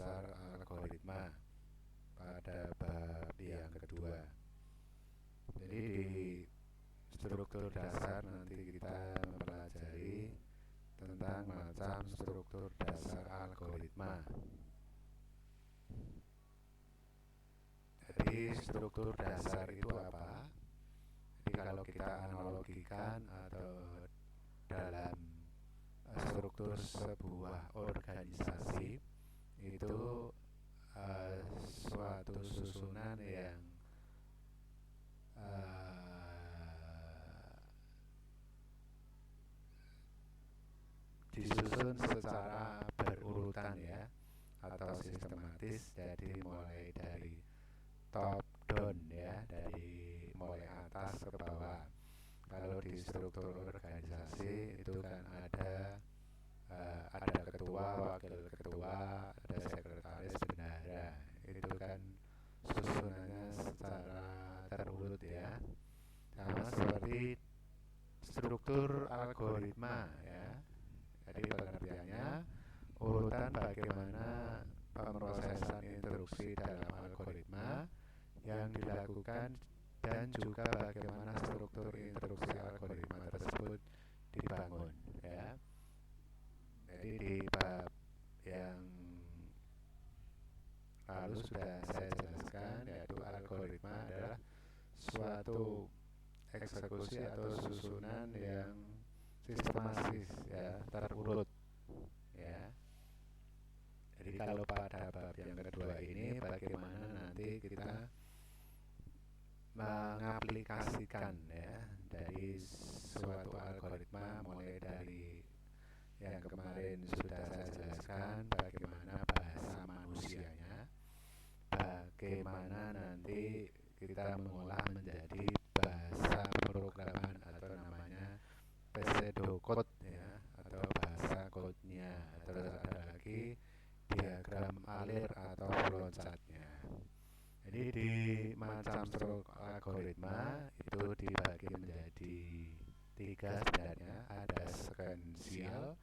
dasar algoritma pada bab yang kedua. Jadi di struktur dasar nanti kita mempelajari tentang macam struktur dasar algoritma. Jadi struktur dasar itu apa? Jadi kalau kita analogikan atau dalam struktur sebuah organisasi itu suatu susunan yang disusun secara berurutan ya, atau sistematis. Jadi mulai dari top down ya, dari mulai atas ke bawah. Kalau di struktur organisasi itu kan ada ketua, wakil ketua, ada sekretaris, bendahara. Itu kan susunannya secara terurut ya. Sama seperti struktur algoritma ya. Jadi pengertiannya urutan bagaimana pemrosesan instruksi dalam algoritma yang dilakukan dan juga bagaimana struktur instruksi algoritma tersebut dibangun ya. Jadi di bab yang lalu sudah saya jelaskan, yaitu algoritma adalah suatu eksekusi atau susunan yang sistematis ya, terurut ya. Jadi kalau pada bab yang kedua ini bagaimana nanti kita mengaplikasikan ya dari suatu algoritma, mulai dari yang kemarin sudah saya jelaskan bagaimana bahasa manusianya, bagaimana nanti kita mengolah menjadi bahasa pemrograman atau namanya pseudocode ya, atau bahasa code-nya. Terus ada lagi diagram alir atau flowchart-nya. Jadi di macam struktur algoritma itu dibagi menjadi 3 sebenarnya. Ada sequential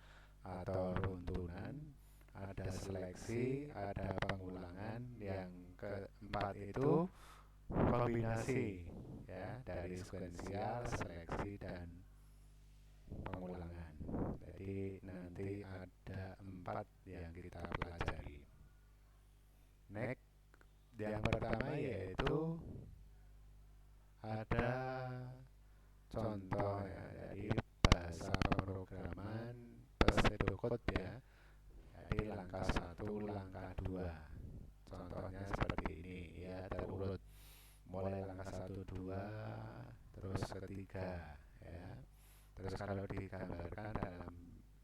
atau runtunan, ada seleksi, ada pengulangan. Yang keempat itu kombinasi ya, dari sequential, seleksi, dan pengulangan. Jadi nanti ada 4 yang kita pelajari. Next, yang pertama yaitu ada contoh ya, dari bahasa pemrograman pseudocode ya. Jadi langkah 1, langkah 2. Contohnya seperti ini ya, terurut mulai langkah 1, 2, terus ketiga ya. Terus kalau digambarkan dalam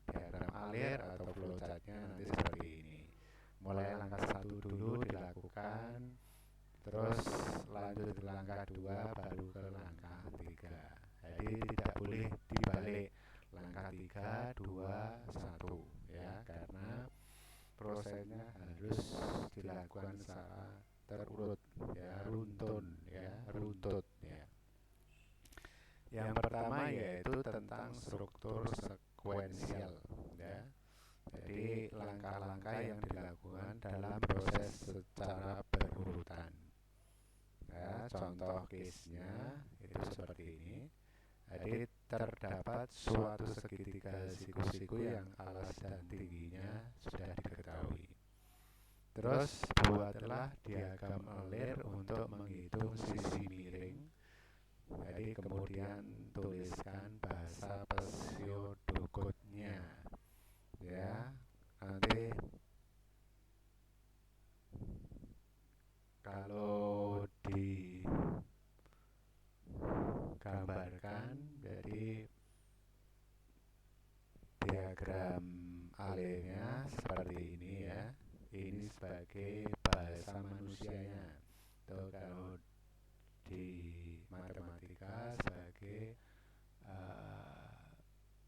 diagram alir atau flowchart-nya nanti seperti ini. Mulai langkah 1 dulu dilakukan, terus lanjut ke langkah 2, baru ke langkah 3. Jadi tidak boleh dibalik langkah 3, 2, 1 ya, karena prosesnya harus dilakukan secara terurut ya, runtun ya, runtut ya. Yang pertama yaitu tentang struktur sekuensial ya. Jadi langkah-langkah yang dilakukan dalam proses secara berurutan ya. Contoh case-nya itu seperti ini. Jadi terdapat suatu segitiga siku-siku yang alas dan tingginya sudah diketahui. Terus buatlah diagram alir untuk menghitung sisi miring. Jadi kemudian tuliskan bahasa pseudocode-nya ya. Nanti kalau digambarkan, jadi diagram alirnya seperti ini ya. Ini sebagai bahasa manusianya. Tuh, kalau di matematika sebagai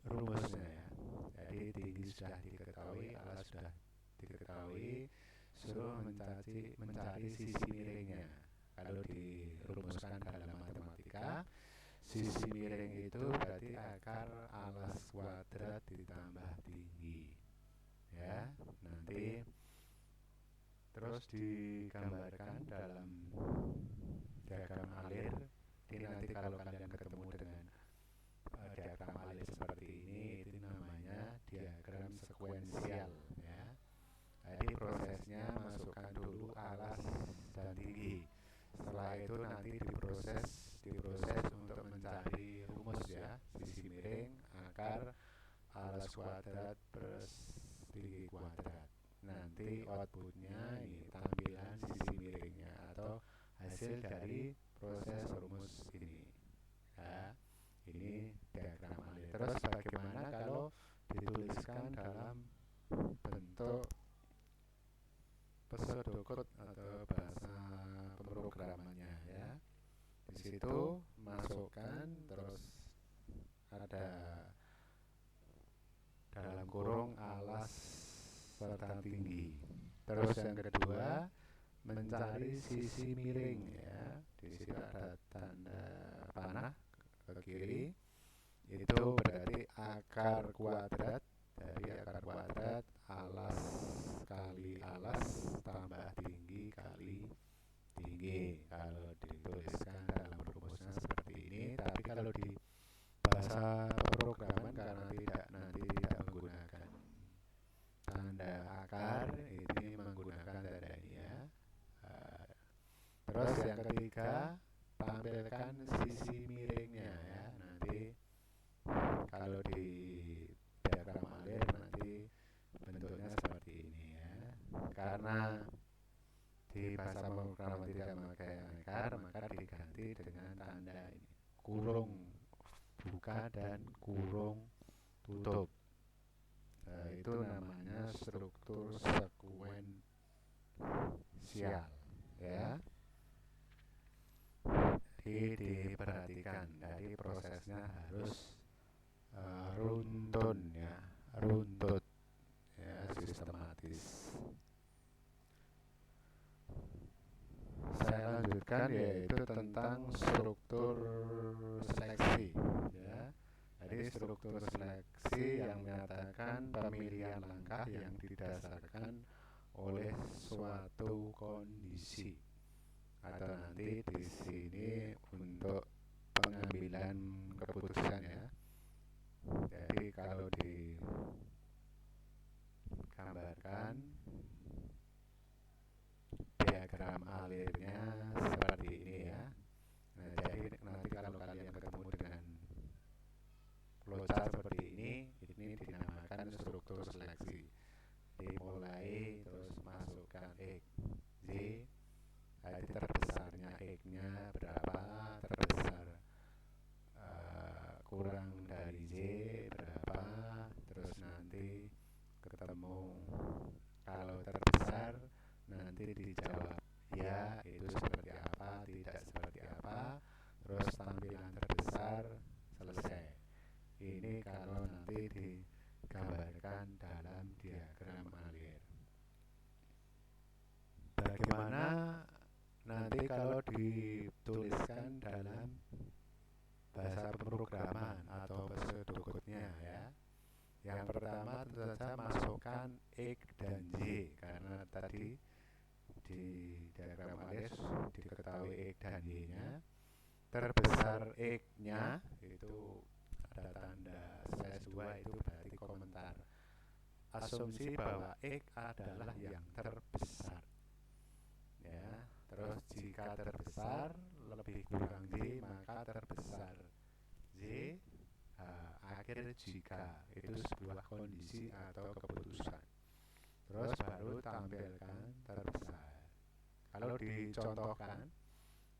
rumusnya ya. Jadi tinggi sudah diketahui, alas sudah diketahui, suruh mencari sisi miringnya. Kalau dirumuskan dalam matematika, sisi miring itu berarti akar alas kuadrat ditambah tinggi ya. Nanti terus digambarkan dalam diagram alir. Jadi nanti kalau kalian ketemu dengan diagram alir seperti ini, itu namanya diagram sekuensial ya. Jadi prosesnya masukkan dulu alas dan tinggi. Setelah itu nanti diproses untuk mencari rumus ya, sisi miring, akar, alas kuadrat plus tinggi kuadrat. Nanti outputnya ini tampilan sisi miringnya atau hasil dari proses rumus ini ya. Ini diagram alir. Terus bagaimana kalau dituliskan dalam bentuk pseudocode atau bahasa pemrogramannya ya. Di situ masukkan, terus ada dalam kurung alas serta tinggi. Terus yang kedua mencari sisi miring ya. Di situ ada tanda panah ke kiri. Itu berarti akar kuadrat, dari akar kuadrat alas kali alas tambah tinggi kali tinggi. Kalau dituliskan dalam rumusnya seperti ini, tapi kalau di bahasa pemrograman karena nanti tidak menggunakan tanda akar, ini menggunakan tanda ini ya. Terus yang ketiga tampilkan sisi miringnya ya. Nanti kalau di diagram alir nanti bentuknya seperti ini ya. Karena di bahasa pemrograman tidak memakai akar, maka diganti dengan tanda ini, kurung buka dan kurung tutup. Itu namanya struktur sekuensial ya. Jadi diperhatikan, dari prosesnya harus runtun ya, runtut ya, sistematis. Saya lanjutkan yaitu tentang struktur seleksi ya. Jadi struktur seleksi yang menyatakan pemilihan langkah yang didasarkan oleh suatu kondisi, atau nanti di sini untuk pengambilan keputusan ya. Jadi kalau digambarkan diagram alirnya seperti ini ya. Nah, jadi nanti kalau kalian ketemu dengan flowchart seperti ini dinamakan struktur seleksi. Jadi mulai terus masukkan X, Z, jadi terbesarnya X-nya berapa, terbesar kurang dari Z berapa, terus nanti ketemu kalau terbesar nanti dijawab ya itu seperti apa, tidak seperti apa, terus tampilan terbesar selesai. Ini kalau nanti digambarkan dalam diagram alir. Bagaimana nanti kalau dituliskan dalam bahasa pemrograman atau pseudocode-nya ya. Yang pertama tentu saja masukkan X dan Z, karena tadi di diagram alir diketahui X dan Y-nya. Terbesar X-nya itu ada tanda slash 2, itu berarti komentar. Asumsi bahwa X adalah yang terbesar. Ya, terus jika terbesar lebih kurang Z, maka terbesar Z. Akhir jika itu sebuah kondisi atau keputusan. Terus baru tampilkan terbesar. Kalau dicontohkan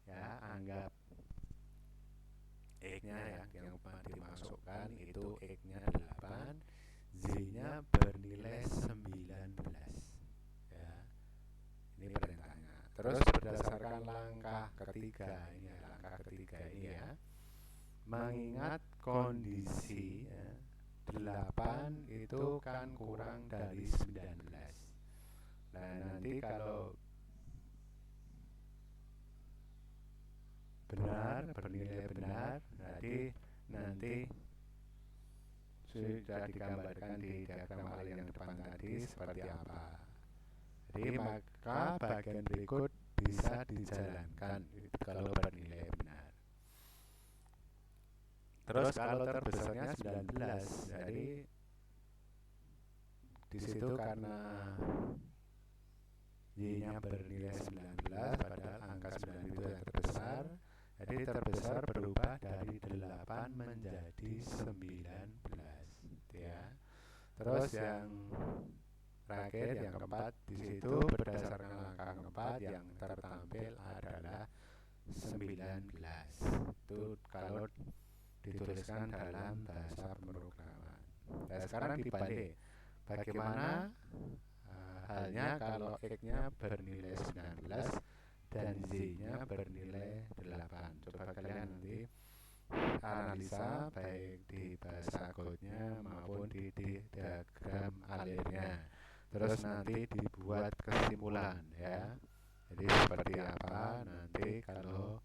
ya, anggap X-nya ya, yang dimasukkan itu X-nya 8, Z-nya bernilai 19 ya. Ini perintahnya. Terus berdasarkan langkah ketiga ini ya, mengingat kondisi ya, 8 itu kan kurang dari 19. Nah, nanti kalau benar, bernilai benar, jadi nanti sudah digambarkan di diagram alir yang depan tadi seperti apa. Jadi maka bagian berikut bisa dijalankan itu kalau bernilai benar. Terus kalau terbesarnya 19, jadi di situ karena Y-nya bernilai 19 padahal angka 9 itu yang terbesar, jadi terbesar berubah dari 8 menjadi 19 ya. Terus yang terakhir yang keempat, di situ berdasarkan angka keempat yang tertampil adalah 19. Itu kalau dituliskan dalam bahasa pemrograman. Nah, sekarang dibalik. Bagaimana halnya kalau X-nya bernilai 19 dan Y-nya bernilai 8. Coba kalian nanti analisa baik di bahasa code-nya maupun di diagram alirnya. Terus nanti dibuat kesimpulan ya. Jadi seperti apa nanti kalau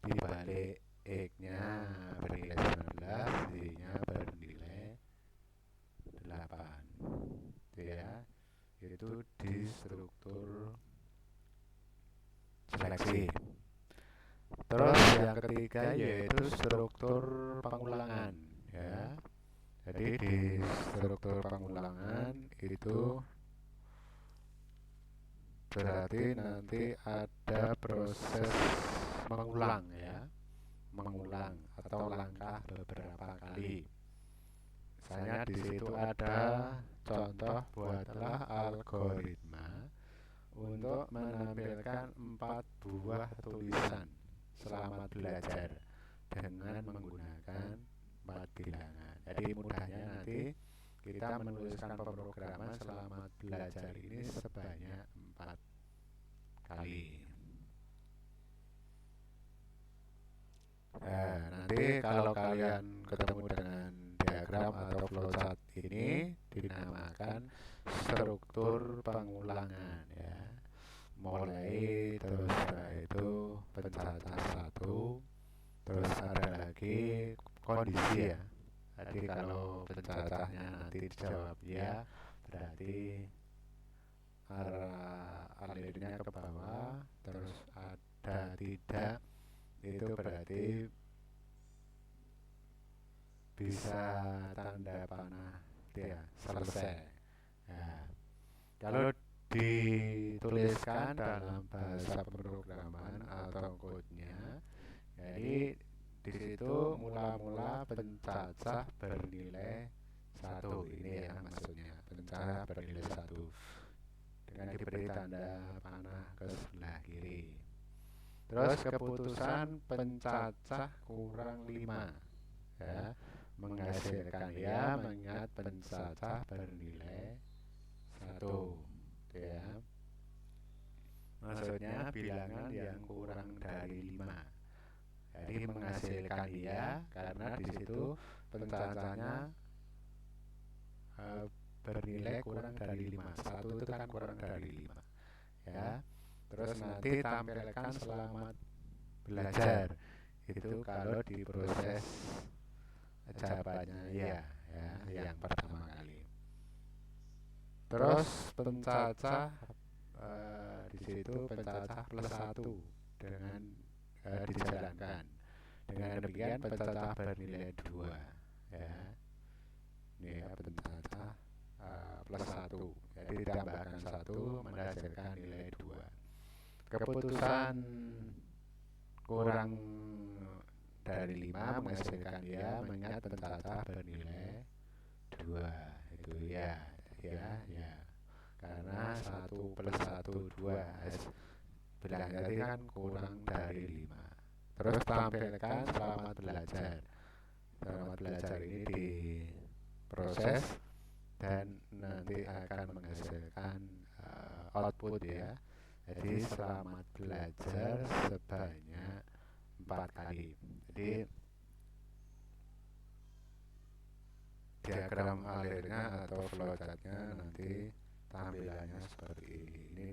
dibalik X-nya bernilai 19, Y-nya bernilai 8 ya. Itu di struktur seleksi. Terus yang ketiga yaitu struktur pengulangan ya. Jadi di struktur pengulangan itu berarti nanti ada proses mengulang ya, mengulang atau langkah beberapa kali. Misalnya di situ ada contoh buatlah algoritma untuk menampilkan 4 buah tulisan selamat belajar dengan menggunakan 4 bilangan. Jadi mudahnya nanti kita menuliskan pemrograman selamat belajar ini sebanyak 4 kali. Nah, nanti kalau kalian ketemu dengan diagram atau flowchart ini dinamakan struktur pengulangan ya. Mulai terus setelah itu pencacah 1, terus ada lagi kondisi ya. Jadi kalau pencacahnya nanti dijawab ya, berarti arah alirnya ke bawah. Terus ada tidak, itu berarti bisa tanda panah ya, selesai. Nah, kalau dituliskan dalam bahasa pemrograman atau code-nya, jadi di situ mula-mula pencacah bernilai 1, ini ya maksudnya, pencacah bernilai 1 dengan diberi tanda panah ke sebelah kiri. Terus keputusan pencacah kurang 5 ya, menghasilkan ya, mengingat pencacah bernilai 1 ya. Maksudnya bilangan yang kurang dari 5. Jadi menghasilkan iya karena di situ pencacahnya bernilai kurang dari 5. 1 itu kan kurang dari 5 ya. Terus nanti tampilkan selamat belajar. Itu kalau diproses jawabannya iya ya, yang pertama kali. Terus pencacah di situ pencacah plus 1 dengan dijalankan. Dengan demikian pencacah bernilai 2 ya. Ini ya pencacah plus 1. Jadi ditambahkan 1 menghasilkan nilai 2. Keputusan kurang dari 5 menghasilkan ya, mengingat pencacah bernilai 2. Itu ya. Karena 1 plus 1 2 bilang tadi kan kurang dari 5. Terus tampilkan selamat belajar. Selamat belajar ini diproses dan nanti akan menghasilkan output ya. Jadi selamat belajar sebanyak 4 kali. Jadi diagram alirnya atau flowchartnya nanti tampilannya seperti ini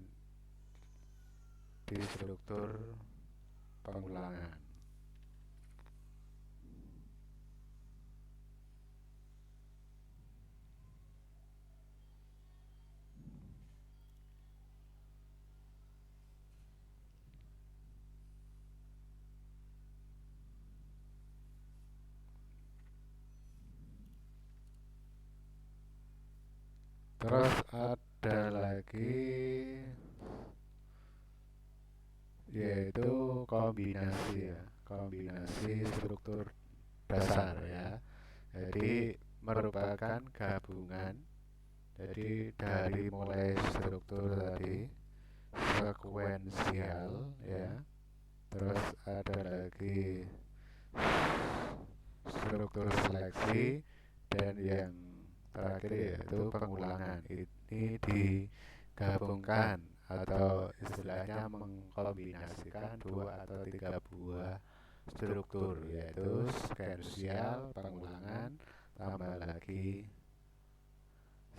di struktur pengulangan. Terus ada lagi yaitu kombinasi ya, kombinasi struktur dasar ya. Jadi merupakan gabungan. Jadi dari mulai struktur tadi sekuensial ya, terus ada lagi struktur seleksi, dan yang terakhir yaitu pengulangan. Ini digabungkan atau istilahnya mengkombinasikan dua atau tiga buah struktur, yaitu sekuensial, pengulangan, tambah lagi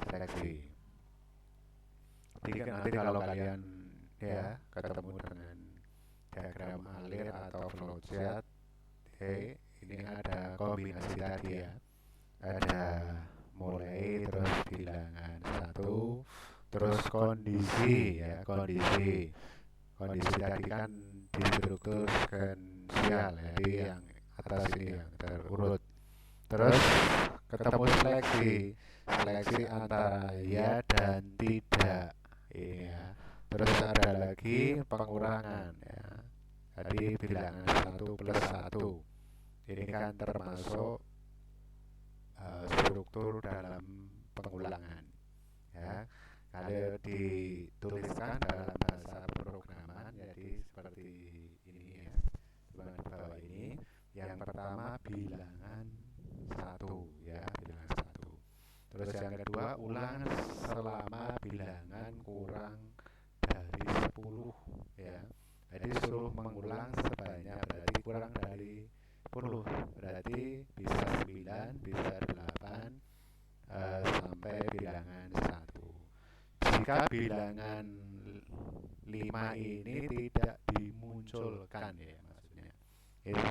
seleksi. Jadi nanti kalau kalian ya ketemu dengan diagram alir atau flowchart, ini ada kombinasi tadi ya, ada mulai, terus bilangan satu, terus kondisi ya, kondisi tadi kan di struktur sekuensial, jadi yang atas ini yang terurut. Terus ketemu seleksi antara ya dan tidak ini ya. Terus ada lagi pengurangan ya, jadi bilangan 1+1. Ini kan termasuk struktur dalam pengulangan ya. Kalau dituliskan dalam bahasa pemrograman jadi seperti ini ya, di bawah ini. Yang pertama bilangan 1 ya, bilangan 1. Terus yang kedua ulang selama bilangan kurang dari 10 ya. Jadi suruh mengulang sebanyak, berarti kurang dari 10, berarti bisa 9, bisa 8, sampai bilangan 1. Jika bilangan 5 ini tidak dimunculkan ya, maksudnya ini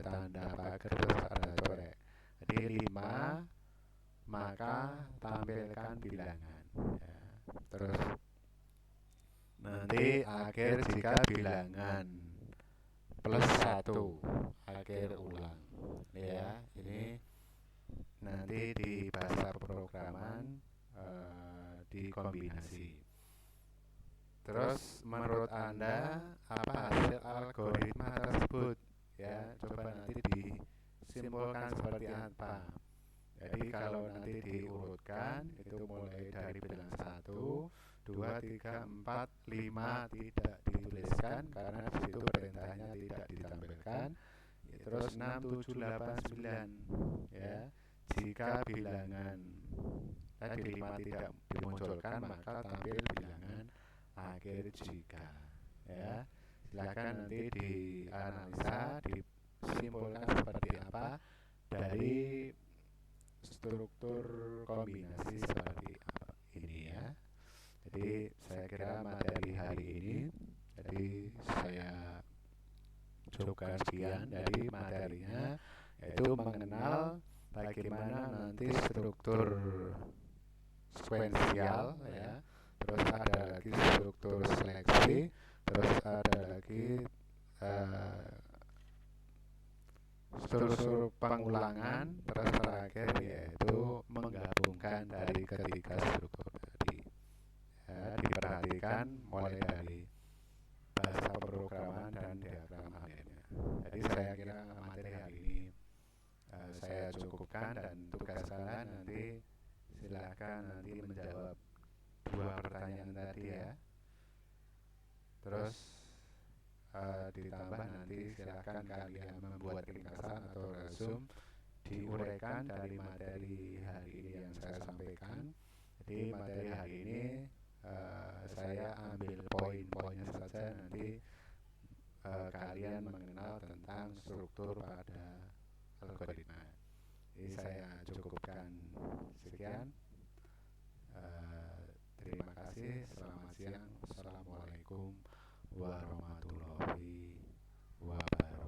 tanda pagar tanda coret. Jadi 5 maka tampilkan bilangan ya. Terus nanti akhir jika bilangan +1 akhir ulang ya. Ini nanti di bahasa pemrograman dikombinasi. Terus menurut Anda apa hasil algoritma tersebut ya, coba nanti disimpulkan seperti apa. Jadi kalau nanti diurutkan itu mulai dari bilangan 1, 2, 3, 4, 5 tidak dituliskan karena di situ perintahnya tidak ditampilkan. Terus 6, 7, 8, 9 ya. Jika bilangan tadi 5 tidak dimunculkan maka tampil bilangan akhir jika ya. Silakan nanti dianalisa, disimpulkan seperti apa dari struktur kombinasi seperti apa ini ya. Jadi saya kira materi hari ini, jadi saya cukupkan sekian dari materinya, yaitu mengenal bagaimana nanti struktur sekuensial ya, terus ada lagi struktur seleksi, terus ada lagi struktur pengulangan, terus terakhir yaitu menggabungkan dari ketiga struktur tadi ya. Diperhatikan mulai dari bahasa pemrograman dan diagram alirnya. Jadi saya kira materi hari ini saya cukupkan, dan tugas kalian nanti silakan nanti menjawab 2 pertanyaan tadi ya. Terus ditambah nanti silakan kalian membuat ringkasan atau resume, diuraikan dari materi hari ini yang saya sampaikan. Jadi materi hari ini saya ambil poin-poinnya saja, nanti kalian mengenal tentang struktur pada algoritma. Jadi saya cukupkan sekian. Terima kasih. Selamat siang. Assalamualaikum warahmatullahi wabarakatuh.